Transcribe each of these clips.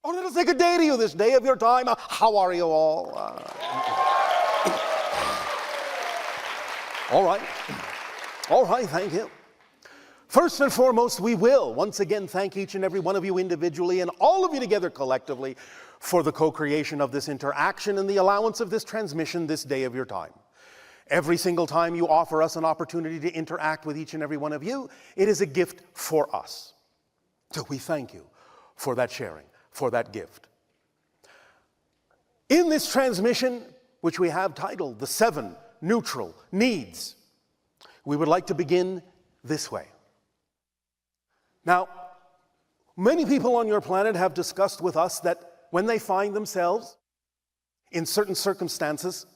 Oh, let us say good day to you this day of your time. How are you all? All right. All right, thank you. First and foremost, we will once again thank each and every one of you individually and all of you together collectively for the co-creation of this interaction and the allowance of this transmission this day of your time. Every single time you offer us an opportunity to interact with each and every one of you, it is a gift for us. So we thank you for that sharing, for that gift. In this transmission, which we have titled The 7 Neutral Needs, we would like to begin this way. Now, many people on your planet have discussed with us that when they find themselves in certain circumstances,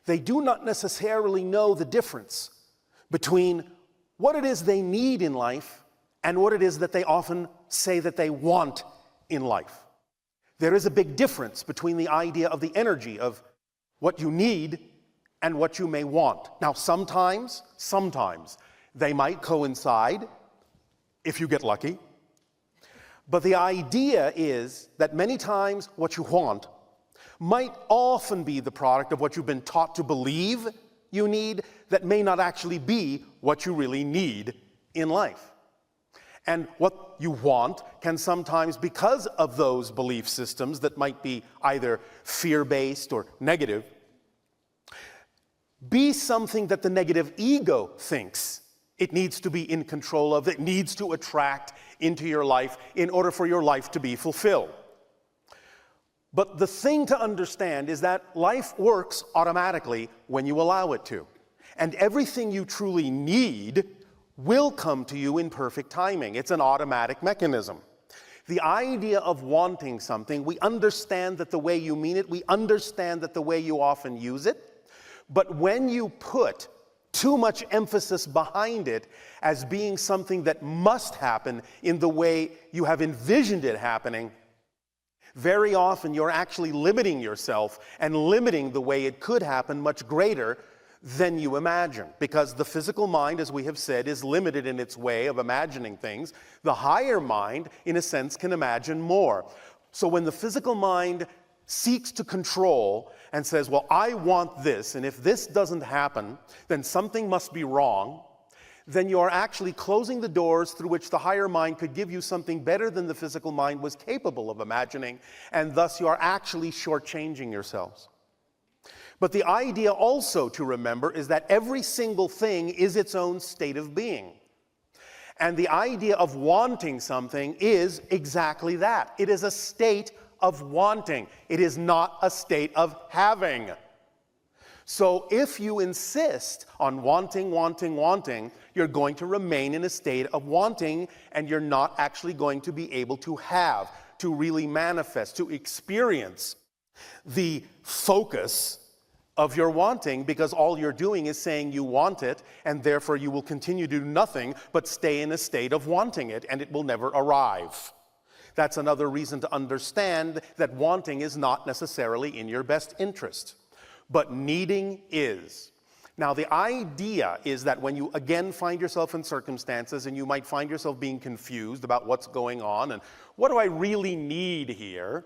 they do not necessarily know the difference between what it is they need in life and what it is that they often say that they want in life. There is a big difference between the idea of the energy of what you need and what you may want. Now, sometimes they might coincide if you get lucky. But the idea is that many times what you want might often be the product of what you've been taught to believe you need that may not actually be what you really need in life. And what you want can sometimes, because of those belief systems that might be either fear-based or negative, be something that the negative ego thinks it needs to be in control of, it needs to attract into your life in order for your life to be fulfilled. But the thing to understand is that life works automatically when you allow it to. And everything you truly need will come to you in perfect timing. It's an automatic mechanism. The idea of wanting something, we understand that the way you mean it, we understand that the way you often use it, but when you put too much emphasis behind it as being something that must happen in the way you have envisioned it happening, very often you're actually limiting yourself and limiting the way it could happen much greater than you imagine. Because the physical mind, as we have said, is limited in its way of imagining things. The higher mind, in a sense, can imagine more. So when the physical mind seeks to control and says, well, I want this, and if this doesn't happen, then something must be wrong, then you are actually closing the doors through which the higher mind could give you something better than the physical mind was capable of imagining, and thus you are actually shortchanging yourselves. But the idea also to remember is that every single thing is its own state of being. And the idea of wanting something is exactly that. It is a state of wanting. It is not a state of having. So if you insist on wanting, you're going to remain in a state of wanting, and you're not actually going to be able to have, to really manifest, to experience the focus of your wanting, because all you're doing is saying you want it, and therefore you will continue to do nothing but stay in a state of wanting it, and it will never arrive. That's another reason to understand that wanting is not necessarily in your best interest, but needing is. Now, the idea is that when you again find yourself in circumstances and you might find yourself being confused about what's going on and what do I really need here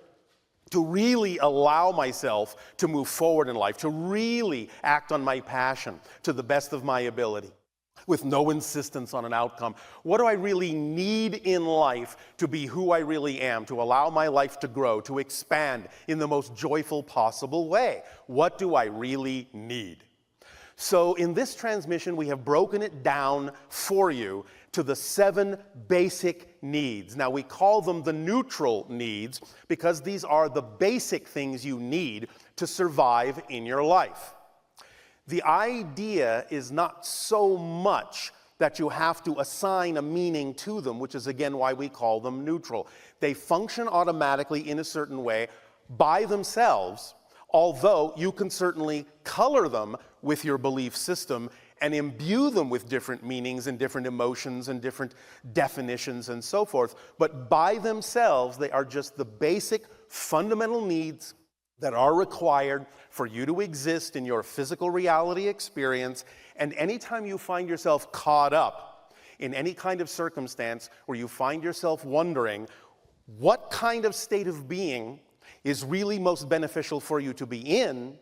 to really allow myself to move forward in life, to really act on my passion to the best of my ability, with no insistence on an outcome. What do I really need in life to be who I really am, to allow my life to grow, to expand in the most joyful possible way? What do I really need? So in this transmission, we have broken it down for you to the 7 basic needs. Now, we call them the neutral needs because these are the basic things you need to survive in your life. The idea is not so much that you have to assign a meaning to them, which is again why we call them neutral. They function automatically in a certain way by themselves, although you can certainly color them with your belief system and imbue them with different meanings and different emotions and different definitions and so forth. But by themselves, they are just the basic fundamental needs that are required for you to exist in your physical reality experience. And anytime you find yourself caught up in any kind of circumstance where you find yourself wondering, what kind of state of being is really most beneficial for you to be in,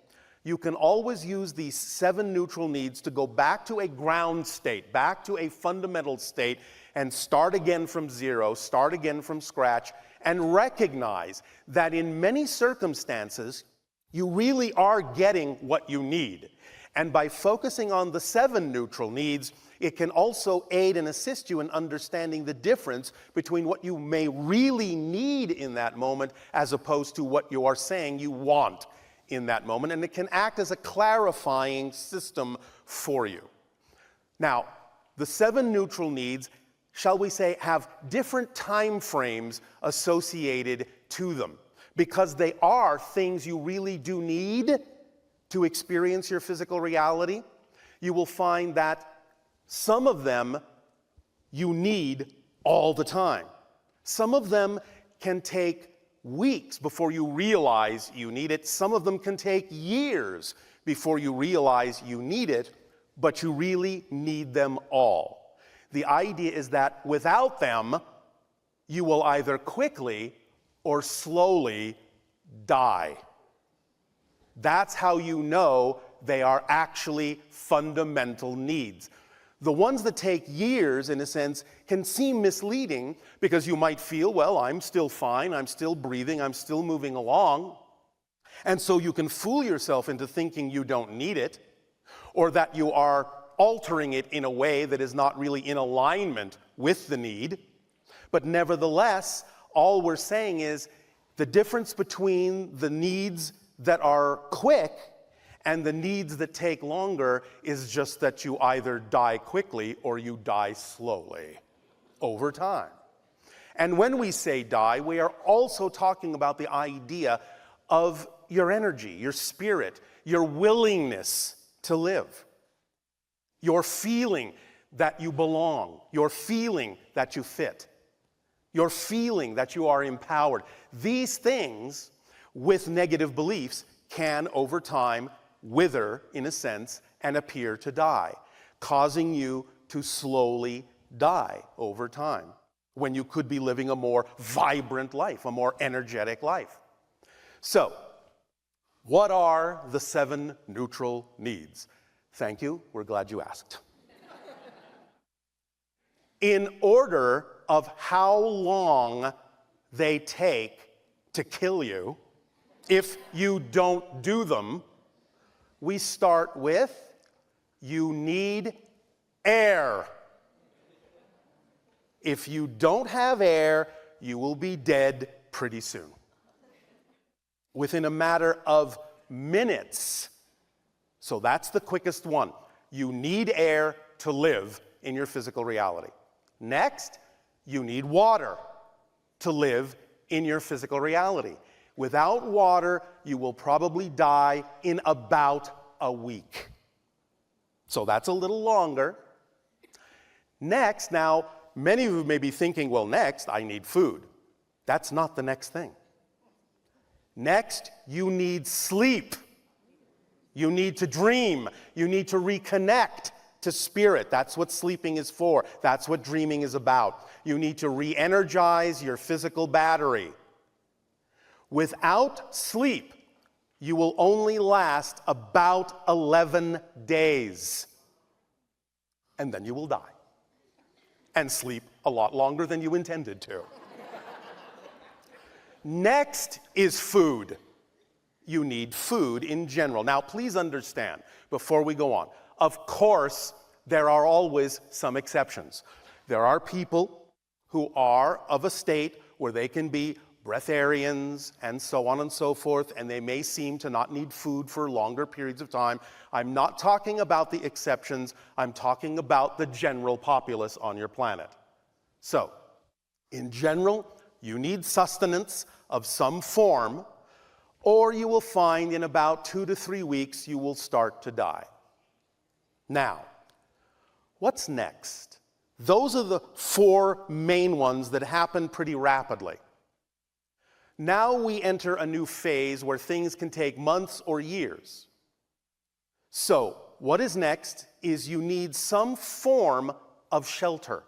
you can always use these 7 neutral needs to go back to a ground state, back to a fundamental state, and start again from zero, start again from scratch, and recognize that in many circumstances, you really are getting what you need. And by focusing on the 7 neutral needs, it can also aid and assist you in understanding the difference between what you may really need in that moment as opposed to what you are saying you want in that moment. And it can act as a clarifying system for you. Now, the 7 neutral needs, shall we say, have different time frames associated to them because they are things you really do need to experience your physical reality. You will find that some of them you need all the time. Some of them can take weeks before you realize you need it. Some of them can take years before you realize you need it, but you really need them all. The idea is that without them, you will either quickly or slowly die. That's how you know they are actually fundamental needs. The ones that take years, in a sense, can seem misleading because you might feel, well, I'm still fine, I'm still breathing, I'm still moving along. And so you can fool yourself into thinking you don't need it, or that you are altering it in a way that is not really in alignment with the need. But nevertheless, all we're saying is the difference between the needs that are quick and the needs that take longer is just that you either die quickly or you die slowly over time. And when we say die, we are also talking about the idea of your energy, your spirit, your willingness to live, your feeling that you belong, your feeling that you fit, your feeling that you are empowered. These things, with negative beliefs, can over time wither, in a sense, and appear to die, causing you to slowly die over time, when you could be living a more vibrant life, a more energetic life. So, what are the 7 neutral needs? Thank you, we're glad you asked. In order of how long they take to kill you, if you don't do them, we start with, you need air. If you don't have air, you will be dead pretty soon. Within a matter of minutes. So that's the quickest one. You need air to live in your physical reality. Next, you need water to live in your physical reality. Without water, you will probably die in about a week. So that's a little longer. Next, now, many of you may be thinking, well, next, I need food. That's not the next thing. Next, you need sleep. You need to dream. You need to reconnect to spirit. That's what sleeping is for. That's what dreaming is about. You need to re-energize your physical battery. Without sleep, you will only last about 11 days. And then you will die. And sleep a lot longer than you intended to. Next is food. You need food in general. Now, please understand, before we go on, of course, there are always some exceptions. There are people who are of a state where they can be breatharians and so on and so forth, and they may seem to not need food for longer periods of time. I'm not talking about the exceptions. I'm talking about the general populace on your planet. So, in general, you need sustenance of some form, or you will find in about 2 to 3 weeks you will start to die. Now, what's next? Those are the 4 main ones that happen pretty rapidly. Now we enter a new phase where things can take months or years. So, what is next is you need some form of shelter.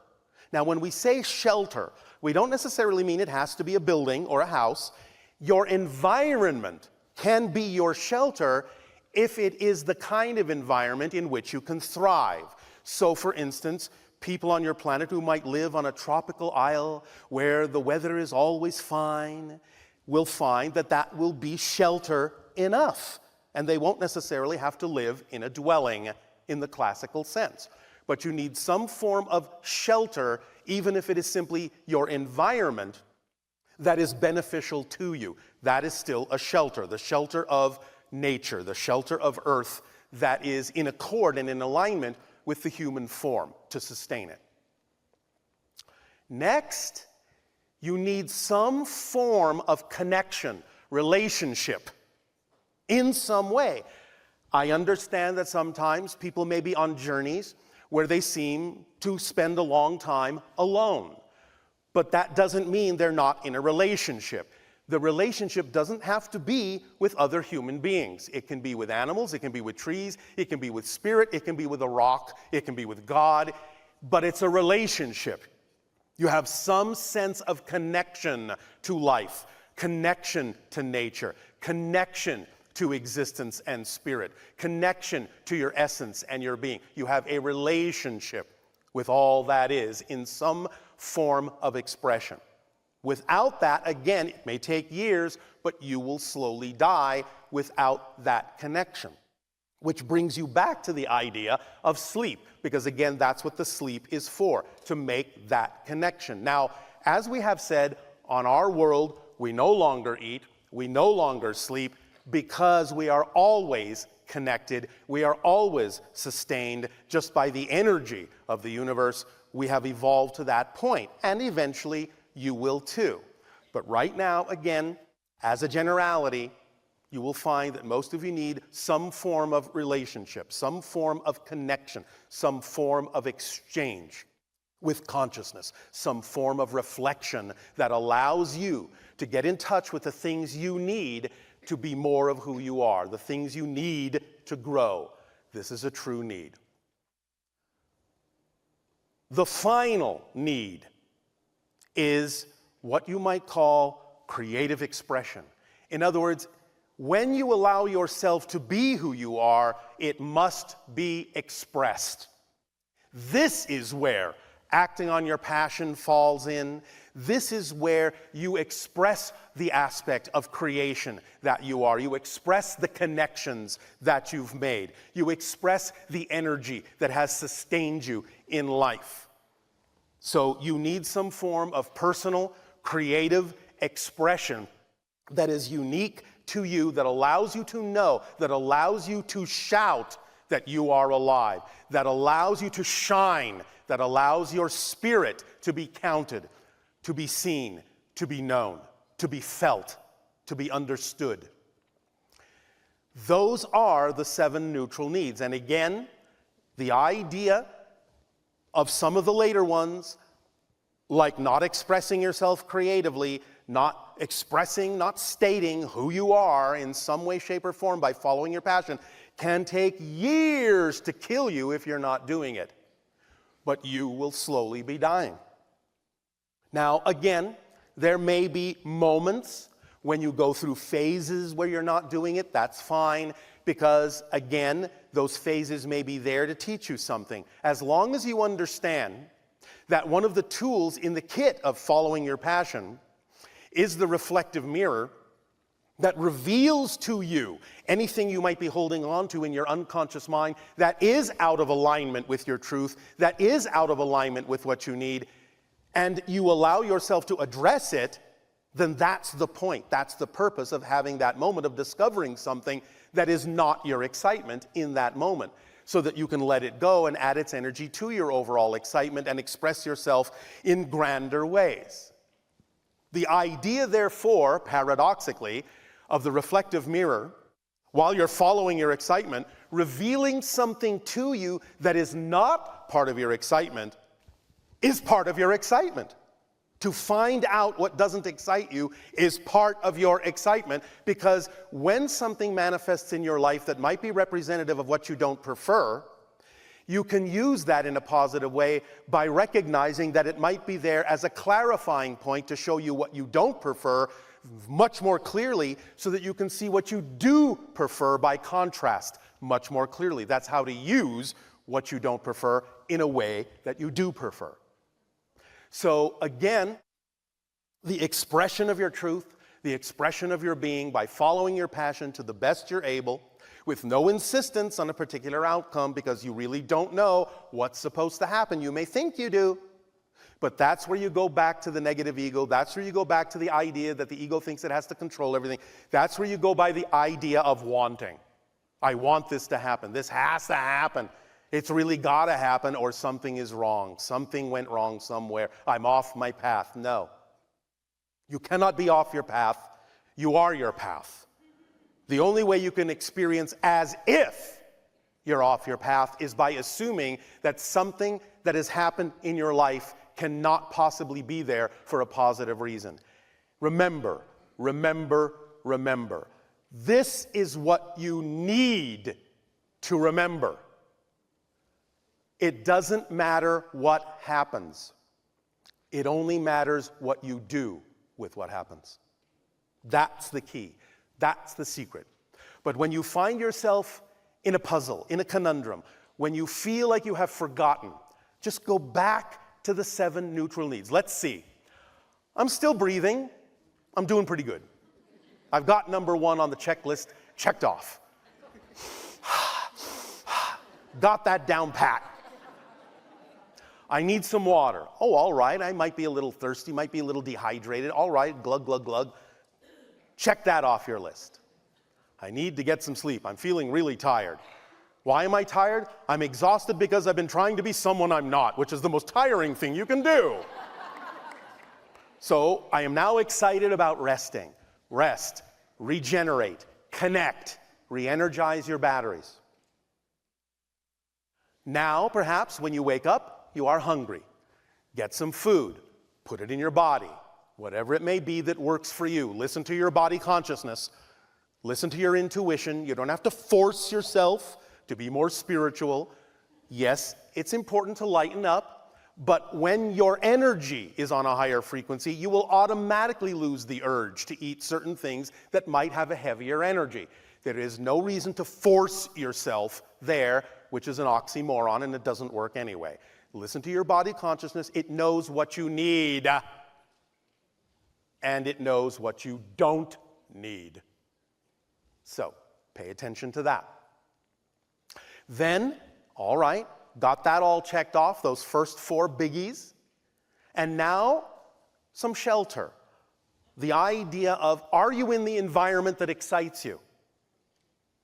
Now, when we say shelter, we don't necessarily mean it has to be a building or a house. Your environment can be your shelter if it is the kind of environment in which you can thrive. So, for instance, people on your planet who might live on a tropical isle where the weather is always fine will find that that will be shelter enough, and they won't necessarily have to live in a dwelling in the classical sense. But you need some form of shelter, even if it is simply your environment that is beneficial to you. That is still a shelter, the shelter of nature, the shelter of earth that is in accord and in alignment with the human form to sustain it. Next, you need some form of connection, relationship, in some way. I understand that sometimes people may be on journeys where they seem to spend a long time alone. But that doesn't mean they're not in a relationship. The relationship doesn't have to be with other human beings. It can be with animals, it can be with trees, it can be with spirit, it can be with a rock, it can be with God, but it's a relationship. You have some sense of connection to life, connection to nature, connection to existence and spirit, connection to your essence and your being. You have a relationship with all that is in some form of expression. Without that, again, it may take years, but you will slowly die without that connection. Which brings you back to the idea of sleep, because again, that's what the sleep is for, to make that connection. Now, as we have said, on our world, we no longer eat, we no longer sleep, because we are always connected, we are always sustained just by the energy of the universe. We have evolved to that point, and eventually you will too. But right now, again, as a generality, you will find that most of you need some form of relationship, some form of connection, some form of exchange with consciousness, some form of reflection that allows you to get in touch with the things you need to be more of who you are, the things you need to grow. This is a true need. The final need is what you might call creative expression. In other words, when you allow yourself to be who you are, it must be expressed. This is where acting on your passion falls in. This is where you express the aspect of creation that you are. You express the connections that you've made. You express the energy that has sustained you in life. So you need some form of personal, creative expression that is unique to you, that allows you to know, that allows you to shout that you are alive, that allows you to shine, that allows your spirit to be counted, to be seen, to be known, to be felt, to be understood. Those are the 7 neutral needs. And again, the idea of some of the later ones, like not expressing yourself creatively, not expressing, not stating who you are in some way, shape, or form by following your passion, can take years to kill you if you're not doing it. But you will slowly be dying. Now, again, there may be moments when you go through phases where you're not doing it. That's fine, because, again, those phases may be there to teach you something. As long as you understand that one of the tools in the kit of following your passion is the reflective mirror that reveals to you anything you might be holding on to in your unconscious mind that is out of alignment with your truth, that is out of alignment with what you need, and you allow yourself to address it, then that's the point. That's the purpose of having that moment of discovering something that is not your excitement in that moment, so that you can let it go and add its energy to your overall excitement and express yourself in grander ways. The idea, therefore, paradoxically, of the reflective mirror, while you're following your excitement, revealing something to you that is not part of your excitement, is part of your excitement. To find out what doesn't excite you is part of your excitement, because when something manifests in your life that might be representative of what you don't prefer, You can use that in a positive way by recognizing that it might be there as a clarifying point to show you what you don't prefer much more clearly, so that you can see what you do prefer by contrast much more clearly. That's how to use what you don't prefer in a way that you do prefer. So again, the expression of your truth, the expression of your being by following your passion to the best you're able, with no insistence on a particular outcome, because you really don't know what's supposed to happen. You may think you do, but that's where you go back to the negative ego. That's where you go back to the idea that the ego thinks it has to control everything. That's where you go by the idea of wanting. I want this to happen. This has to happen. It's really got to happen, or something is wrong. Something went wrong somewhere. I'm off my path. No. You cannot be off your path. You are your path. The only way you can experience as if you're off your path is by assuming that something that has happened in your life cannot possibly be there for a positive reason. Remember, remember, remember. This is what you need to remember. It doesn't matter what happens. It only matters what you do with what happens. That's the key. That's the secret. But when you find yourself in a puzzle, in a conundrum, when you feel like you have forgotten, just go back to the 7 neutral needs. Let's see. I'm still breathing. I'm doing pretty good. I've got number 1 on the checklist checked off. Got that down pat. I need some water. Oh, all right. I might be a little thirsty, might be a little dehydrated. All right, glug, glug, glug. Check that off your list. I need to get some sleep. I'm feeling really tired. Why am I tired? I'm exhausted because I've been trying to be someone I'm not, which is the most tiring thing you can do. So I am now excited about resting. Rest, regenerate, connect, re-energize your batteries. Now, perhaps, when you wake up, you are hungry. Get some food. Put it in your body. Whatever it may be that works for you. Listen to your body consciousness. Listen to your intuition. You don't have to force yourself to be more spiritual. Yes, it's important to lighten up, but when your energy is on a higher frequency, you will automatically lose the urge to eat certain things that might have a heavier energy. There is no reason to force yourself there, which is an oxymoron, and it doesn't work anyway. Listen to your body consciousness. It knows what you need, and it knows what you don't need. So, pay attention to that. Then, all right, got that all checked off, those first 4 biggies. And now, some shelter. The idea of, are you in the environment that excites you?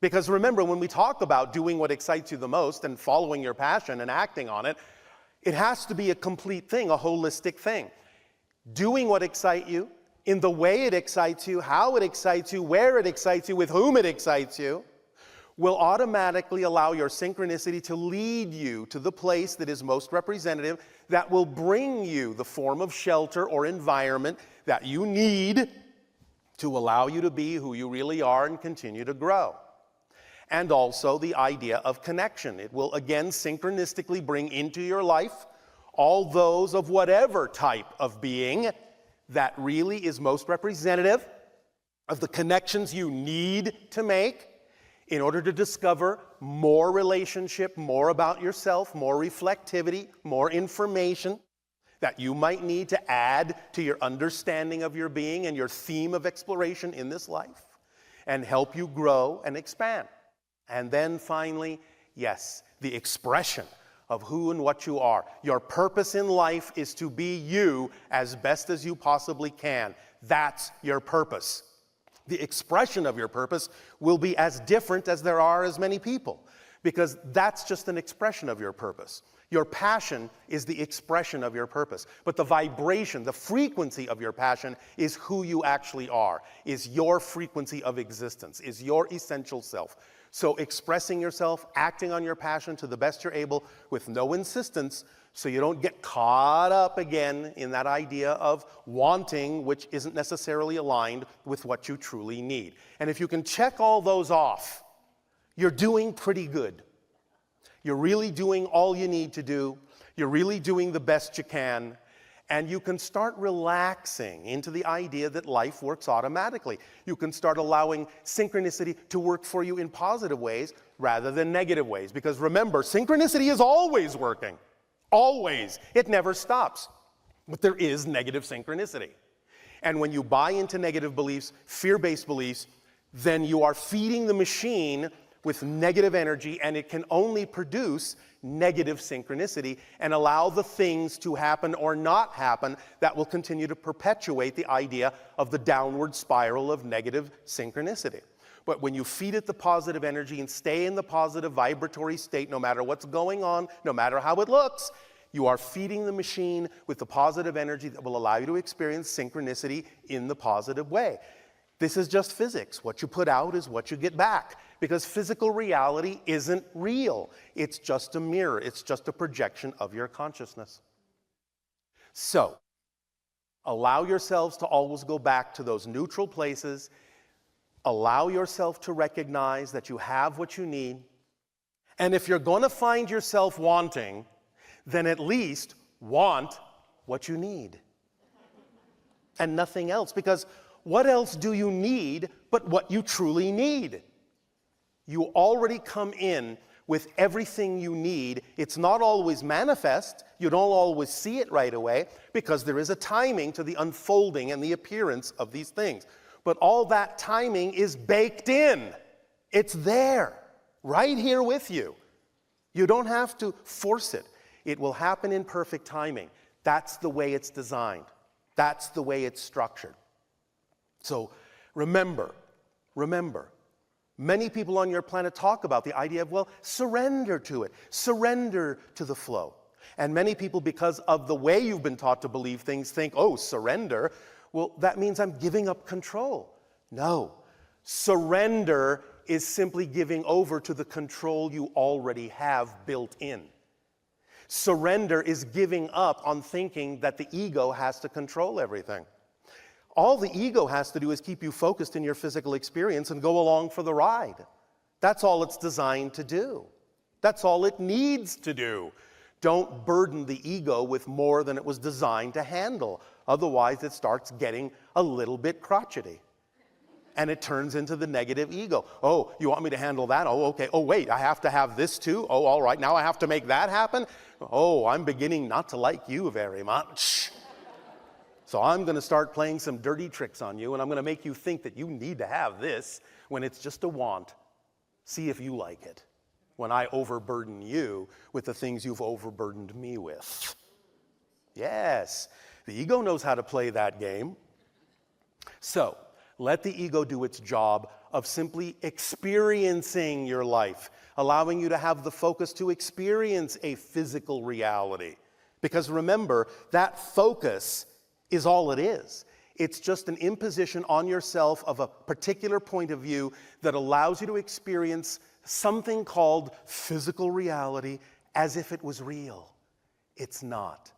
Because remember, when we talk about doing what excites you the most and following your passion and acting on it, it has to be a complete thing, a holistic thing. Doing what excites you, in the way it excites you, how it excites you, where it excites you, with whom it excites you, will automatically allow your synchronicity to lead you to the place that is most representative, that will bring you the form of shelter or environment that you need to allow you to be who you really are and continue to grow. And also the idea of connection. It will again synchronistically bring into your life all those of whatever type of being that really is most representative of the connections you need to make in order to discover more relationship, more about yourself, more reflectivity, more information that you might need to add to your understanding of your being and your theme of exploration in this life, and help you grow and expand. And then finally, yes, the expression of who and what you are. Your purpose in life is to be you as best as you possibly can. That's your purpose. The expression of your purpose will be as different as there are as many people, because that's just an expression of your purpose. Your passion is the expression of your purpose, but the vibration, the frequency of your passion is who you actually are, is your frequency of existence, is your essential self. So expressing yourself, acting on your passion to the best you're able with no insistence, so you don't get caught up again in that idea of wanting, which isn't necessarily aligned with what you truly need. And if you can check all those off, you're doing pretty good. You're really doing all you need to do. You're really doing the best you can. And you can start relaxing into the idea that life works automatically. You can start allowing synchronicity to work for you in positive ways rather than negative ways. Because remember, synchronicity is always working. Always. It never stops. But there is negative synchronicity. And when you buy into negative beliefs, fear-based beliefs, then you are feeding the machine with negative energy, and it can only produce negative synchronicity and allow the things to happen or not happen that will continue to perpetuate the idea of the downward spiral of negative synchronicity. But when you feed it the positive energy and stay in the positive vibratory state, no matter what's going on, no matter how it looks, you are feeding the machine with the positive energy that will allow you to experience synchronicity in the positive way. This is just physics. What you put out is what you get back. Because physical reality isn't real. It's just a mirror. It's just a projection of your consciousness. So, allow yourselves to always go back to those neutral places. Allow yourself to recognize that you have what you need. And if you're going to find yourself wanting, then at least want what you need. And nothing else. Because what else do you need but what you truly need? You already come in with everything you need. It's not always manifest. You don't always see it right away because there is a timing to the unfolding and the appearance of these things. But all that timing is baked in. It's there, right here with you. You don't have to force it. It will happen in perfect timing. That's the way it's designed. That's the way it's structured. So remember, many people on your planet talk about the idea of, well, surrender to it. Surrender to the flow. And many people, because of the way you've been taught to believe things, think, oh, surrender. Well, that means I'm giving up control. No. Surrender is simply giving over to the control you already have built in. Surrender is giving up on thinking that the ego has to control everything. All the ego has to do is keep you focused in your physical experience and go along for the ride. That's all it's designed to do. That's all it needs to do. Don't burden the ego with more than it was designed to handle. Otherwise, it starts getting a little bit crotchety. And it turns into the negative ego. Oh, you want me to handle that? Oh, okay. Oh, wait, I have to have this too? Oh, all right, now I have to make that happen? Oh, I'm beginning not to like you very much. So I'm going to start playing some dirty tricks on you, and I'm going to make you think that you need to have this when it's just a want. See if you like it when I overburden you with the things you've overburdened me with. Yes, the ego knows how to play that game. So let the ego do its job of simply experiencing your life, allowing you to have the focus to experience a physical reality. Because remember, that focus is all it is. It's just an imposition on yourself of a particular point of view that allows you to experience something called physical reality as if it was real. It's not.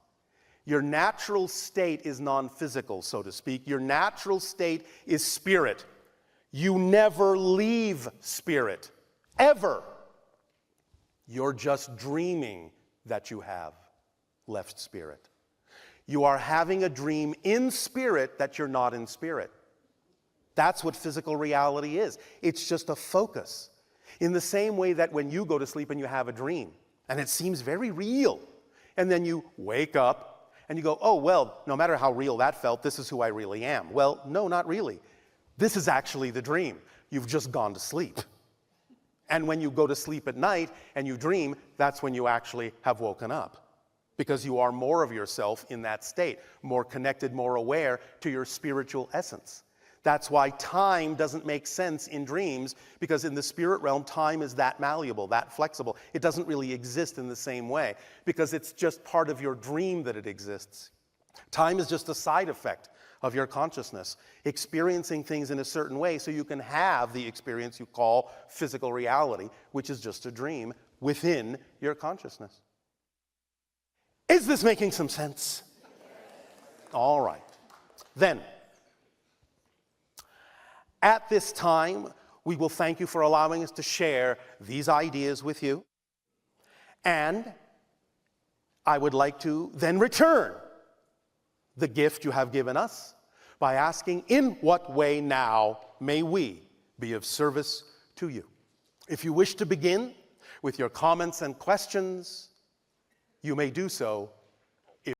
Your natural state is non-physical, so to speak. Your natural state is spirit. You never leave spirit, ever. You're just dreaming that you have left spirit. You are having a dream in spirit that you're not in spirit. That's what physical reality is. It's just a focus. In the same way that when you go to sleep and you have a dream, and it seems very real, and then you wake up and you go, oh, well, no matter how real that felt, this is who I really am. Well, no, not really. This is actually the dream. You've just gone to sleep. And when you go to sleep at night and you dream, that's when you actually have woken up. Because you are more of yourself in that state, more connected, more aware to your spiritual essence. That's why time doesn't make sense in dreams, because in the spirit realm, time is that malleable, that flexible. It doesn't really exist in the same way, because it's just part of your dream that it exists. Time is just a side effect of your consciousness, experiencing things in a certain way so you can have the experience you call physical reality, which is just a dream within your consciousness. Is this making some sense? All right. Then, at this time, we will thank you for allowing us to share these ideas with you. And I would like to then return the gift you have given us by asking, in what way now may we be of service to you? If you wish to begin with your comments and questions, you may do so